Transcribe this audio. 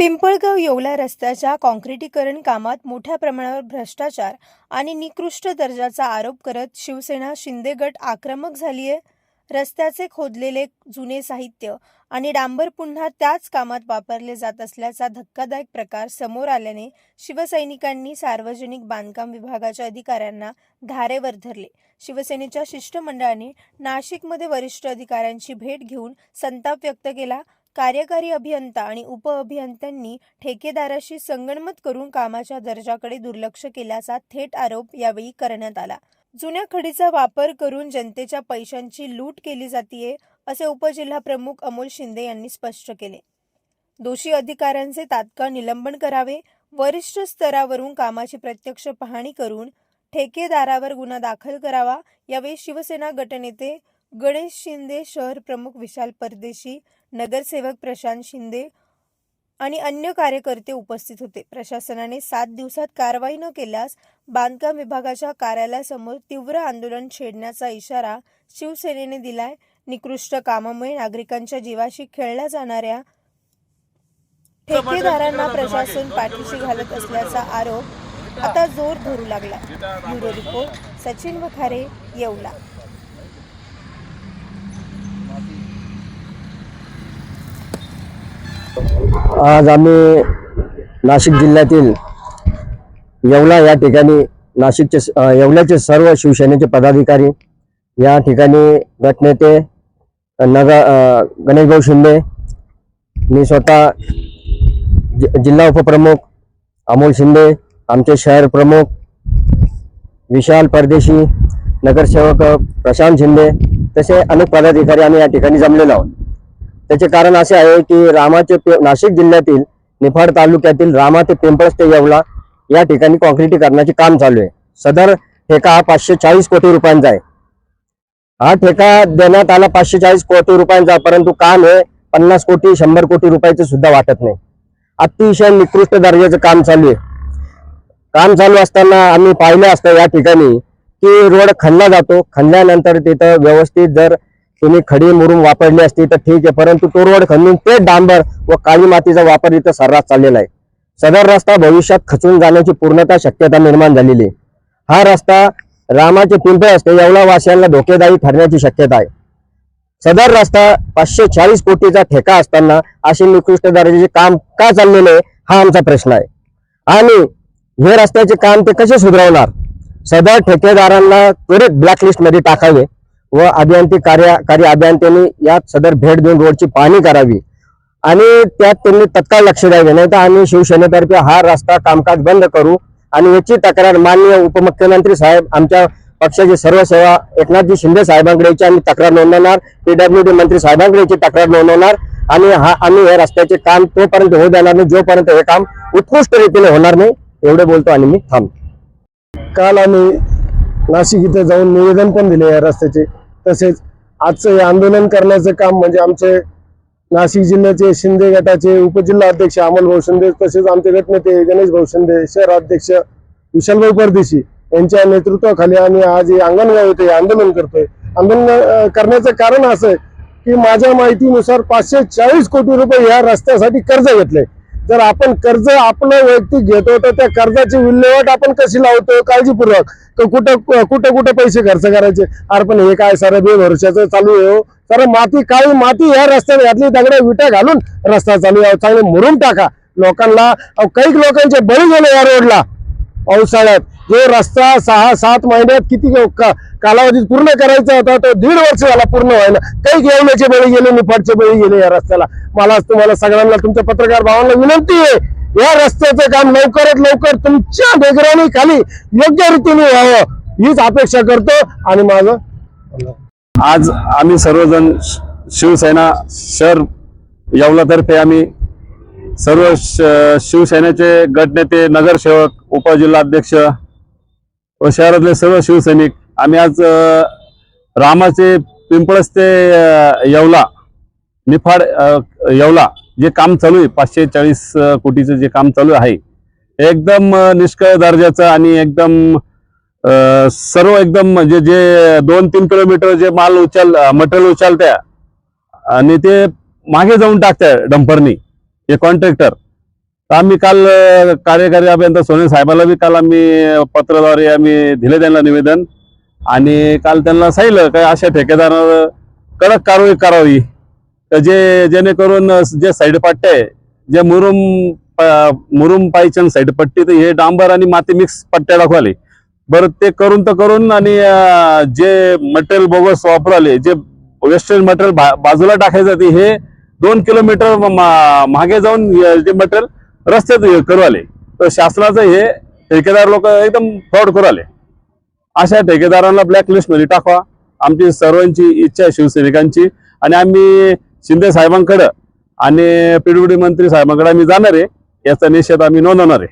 पिंपळगाव येवला रस्त्याच्या काँक्रिटीकरण कामात मोठ्या प्रमाणावर भ्रष्टाचार आणि निकृष्ट दर्जाचा आरोप करत शिवसेना शिंदे गट आक्रमक झाली आहे। रस्त्याचे खोदलेले जुने साहित्य आणि डांबर पुन्हा त्याच कामात वापरले जात असल्याचा धक्कादायक प्रकार समोर आल्याने शिवसैनिकांनी सार्वजनिक बांधकाम विभागाच्या अधिकाऱ्यांना धारेवर धरले। शिवसेनेच्या शिष्टमंडळाने नाशिकमध्ये वरिष्ठ अधिकाऱ्यांची भेट घेऊन संताप व्यक्त केला। कार्यकारी अभियंता आणि उपअभियंत्यांनी ठेकेदाराशी संगनमत करून कामाच्या दर्जाकडे दुर्लक्ष केल्याचा थेट आरोप यावेळी करण्यात आला। जुन्या खडीचा वापर करून जनतेच्या पैशांची लूट केली जातीये, असे उपजिल्हा प्रमुख अमोल शिंदे यांनी स्पष्ट केले। दोषी अधिकाऱ्यांचे तात्काळ निलंबन करावे, वरिष्ठ स्तरावरून कामाची प्रत्यक्ष पाहणी करून ठेकेदारावर गुन्हा दाखल करावा। यावेळी शिवसेना गटनेते गणेश शिंदे, शहर प्रमुख विशाल परदेशी, नगरसेवक प्रशांत शिंदे आणि अन्य कार्यकर्ते उपस्थित होते। प्रशासनाने 7 दिवसात कारवाई न केल्यास बांधकाम विभागाच्या कार्यालयासमोर तीव्र आंदोलन छेडण्याचा इशारा शिवसेनेने दिलाय। निकृष्ट कामामुळे नागरिकांच्या जीवाशी खेळल्या जाणाऱ्या ठेकेदारांना प्रशासन पाठीशी घालत असल्याचा आरोप आता जोर धरू लागला। Bureau report, Sachin Wakhare, Yeola. आज आम्ही नाशिक जिल्ह्यातील येवला या ठिकाणी नाशिकचे येवल्याचे सर्व शिवसेनेचे पदाधिकारी, या ठिकाणी गटनेते गणेशभाऊ शिंदे, मी स्वतः जिल्हा उपप्रमुख अमोल शिंदे, आमचे शहर प्रमुख विशाल परदेशी, नगरसेवक प्रशांत शिंदे, तसे अनेक पदाधिकारी आम्ही या ठिकाणी जमलेलो आहोत। त्याचे कारण असे आहे की नाशिक जिल्ह्यातील निफाड तालुक्यातील रामा ते पिंपळस ते येवला या ठिकाणी काँक्रिटीकरणाचे काम चालू आहे। सदर ठेका हा 540 कोटी रुपयांचा आहे। हा ठेका देण्यात आला 540 कोटी रुपयांचा, परंतु काम हे 50 कोटी 100 कोटी रुपयाचे सुद्धा वाटत नाही। अतिशय निकृष्ट दर्जाचं काम चालू आहे। काम चालू असताना आम्ही पाहिलं असतं या ठिकाणी की रोड खणला जातो, खणल्यानंतर तिथं व्यवस्थित जर तुम्ही खडी मुरुम वापरली असती तर ठीक आहे, परंतु तो रोड खणून ते डांबर व काळी मातीचा वापर इथं सर्रास चाललेला आहे। सदर रस्ता भविष्यात खचून जाण्याची पूर्णतः शक्यता निर्माण झालेली आहे। हा रस्ता रामाचे पिंपळस ते येवला वासियांना धोकेदायी ठरण्याची शक्यता आहे। सदर रस्ता 540 कोटीचा ठेका असताना असे निकृष्ट दर्जाचे काम का चाललेले आहे हा आमचा प्रश्न आहे। आणि हे रस्त्याचे काम ते कसे सुधारवणार? सदर ठेकेदारांना त्वरित ब्लॅकलिस्ट मध्ये टाकावे व कार्यकारी अभियंत्यांनी यात सदर भेट देऊन रोडची पाहणी करावी आणि त्यात त्यांनी तत्काळ लक्ष द्यावे, नाही तर आम्ही शिवसेनेतर्फे हा रस्ता कामकाज बंद करू आणि याची तक्रार माननीय उपमुख्यमंत्री साहेब, आमच्या पक्षाचे सर्व सेवा एकनाथजी शिंदे साहेबांकडे आम्ही तक्रार नोंदवणार, PWD मंत्री साहेबांकडे तक्रार नोंदवणार आणि आम्ही हे रस्त्याचे काम तोपर्यंत होऊ देणार नाही जोपर्यंत हे काम उत्कृष्ट रीतीने होणार नाही। एवढे बोलतो आणि मी थांबतो। काल आम्ही नाशिक इथे जाऊन निवेदन पण दिले या रस्त्याचे। तसेच आजचं हे आंदोलन करण्याचं काम म्हणजे आमचे नाशिक जिल्ह्याचे शिंदे गटाचे उपजिल्हा अध्यक्ष अमोलभाऊ शिंदे, तसेच आमचे गटनेते गणेशभाऊ शिंदे, शहर अध्यक्ष विशालभाऊ परदेशी यांच्या नेतृत्वाखाली आम्ही आज अंगणगाव येथे आंदोलन करतोय। आंदोलन करण्याचं कारण असं आहे की माझ्या माहितीनुसार 540 कोटी रुपये या रस्त्यासाठी कर्ज घेतले। जर आपण कर्ज आपलं वैयक्तिक घेतो तर त्या कर्जाची विल्हेवाट आपण कशी लावतो काळजीपूर्वक, कुठं पैसे खर्च करायचे? अरे पण हे काय सारं बेभरोशाचं चालू आहे हो। सारं माती, काळी माती या रस्त्यात घातली, दगड्या विटा घालून रस्ता चालू आहे। चांगले मुरुम टाका लोकांना। काही लोकांचे बळी गेले या रोडला पावसाळ्यात। जो रस्ता 6-7 महिन्यात किती कालावधीत पूर्ण करायचा होता तो 1.5 वर्ष झाला पूर्ण व्हायला। काही येवल्याचे बळी गेले, निफाडचे बळी गेले या रस्त्याला। मला तुम्हाला सगळ्यांना, तुमच्या पत्रकार भावांना विनंती आहे, या रस्त्याचं काम लवकरात लवकर तुमच्या निगराणी खाली योग्य रीतीने व्हावं हीच अपेक्षा करतो। आणि माझं आज आम्ही सर्वजण शिवसेना शहर येवलातर्फे आम्ही सर्व शिवसेनेचे गटनेते, नगरसेवक, उपजिल्हाध्यक्ष व शहरातले सर्व शिवसैनिक आम्ही आज रामाचे पिंपळस ते येवला निफाड येवला जे काम चालू आहे 540 कोटीचं जे काम चालू आहे एकदम निष्क्रिय दर्जाचं आणि एकदम सर्व एकदम म्हणजे जे 2-3 किलोमीटर जे मटेरियल उचलत्या आणि ते मागे जाऊन टाकताय डंपरनी हे कॉन्ट्रॅक्टर तर आम्ही काल कार्यकारी अभियंता सोने साहेबाला बी काल आम्ही पत्राद्वारे आम्ही दिले त्यांना निवेदन, आणि काल त्यांना सांगितलं काय अशा ठेकेदारावर कडक कारवाई करावी, तर जेणेकरून जे साईड पट्टे आहे, जे मुरुम पायचन साईड पट्टी, तर हे डांबर आणि माती मिक्स पट्ट्या दाखवाले बरं, ते करून आणि जे मटेरियल बोगस वापराले, जे वेस्टेज मटेरियल बाजूला टाकायचं ते हे 2 किलोमीटर मागे जाऊन जे मटेरियल रस्त्यात करू आले. तर शासनाचं हे ठेकेदार लोक एकदम फ्रॉड करू आले. अशा ठेकेदारांना ब्लॅकलिस्ट मध्ये टाकवा, आमची सर्वांची इच्छा आहे शिवसैनिकांची. आणि आम्ही शिंदे साहेबांकडे आणि पीडब्ल्यूडी मंत्री साहेबांकडे आम्ही जाणार आहे, याचा निषेध आम्ही नोंदवणार आहे.